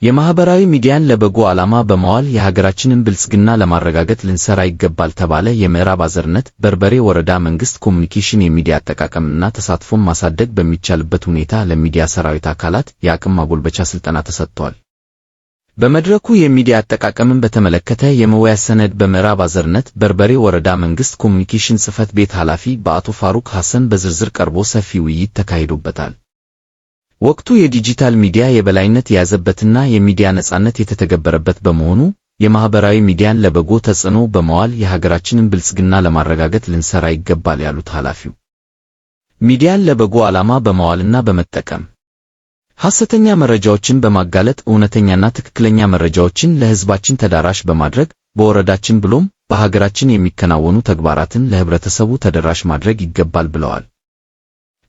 የማህበራዊ ሚዲያን ለበጎ ዓላማ በመዋል የሀገራችንን ብልጽግና ለማረጋገጥ ልንሰራ ይገባል ተባለ። የምዕራብ አዘርነት በርበሬ ወረዳ መንግስት ኮሙኒኬሽን የሚዲያ አጠቃቀምና ተሳትፎን ማሳደግ በሚቻልበት ሁኔታ ለሚዲያ ሰራዊት አካላት የአቅም ማጎልበቻ ስልጠና ተሰጥቷል። በመድረኩ የሚዲያ አጠቃቀምን በተመለከተ የመወያ ሰነድ በምዕራብ አዘርነት በርበሬ ወረዳ መንግስት ኮሙኒኬሽን ጽሕፈት ቤት ኃላፊ በአቶ ፋሩቅ ሐሰን በዝርዝር ቀርቦ ሰፊ ውይይት ተካሂዶበታል። ወቅቱ የዲጂታል ሚዲያ የበላይነት የያዘበትና የሚዲያ ነጻነት የተተገበረበት በመሆኑ የማህበራዊ ሚዲያን ለበጎ ተጽዕኖ በመዋል የሀገራችንን ብልጽግና ለማረጋገጥ ልንሰራ ይገባል ያሉት ኃላፊው ሚዲያን ለበጎ ዓላማ በመዋልና በመጠቀም ሐሰተኛ መረጃዎችን በማጋለጥ እውነተኛና ትክክለኛ መረጃዎችን ለህዝባችን ተዳራሽ በማድረግ በወረዳችን ብሎም በሀገራችን የሚከናወኑ ተግባራትን ለህብረተሰቡ ተደራሽ ማድረግ ይገባል ብለዋል።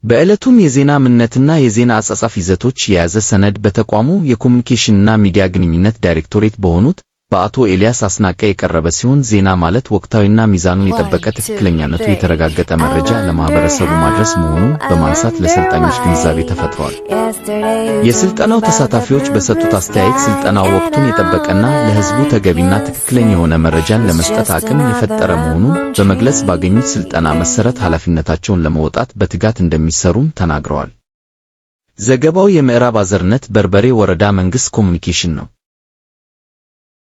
በዕለቱም የዜና ምንነትና የዜና አጻጻፍ ይዘቶች የያዘ ሰነድ በተቋሙ የኮሙኒኬሽንና ሚዲያ ግንኙነት ዳይሬክቶሬት በሆኑት በአቶ ኤልያስ አስናቀ የቀረበ ሲሆን ዜና ማለት ወቅታዊና ሚዛኑን የጠበቀ ትክክለኛነቱ የተረጋገጠ መረጃ ለማህበረሰቡ ማድረስ መሆኑን በማንሳት ለሰልጣኞች ግንዛቤ ተፈጥሯል። የስልጠናው ተሳታፊዎች በሰጡት አስተያየት ስልጠናው ወቅቱን የጠበቀና ለህዝቡ ተገቢና ትክክለኛ የሆነ መረጃን ለመስጠት አቅም የፈጠረ መሆኑን በመግለጽ ባገኙት ስልጠና መሰረት ኃላፊነታቸውን ለመወጣት በትጋት እንደሚሰሩም ተናግረዋል። ዘገባው የምዕራብ አዘርነት በርበሬ ወረዳ መንግስት ኮሙኒኬሽን ነው።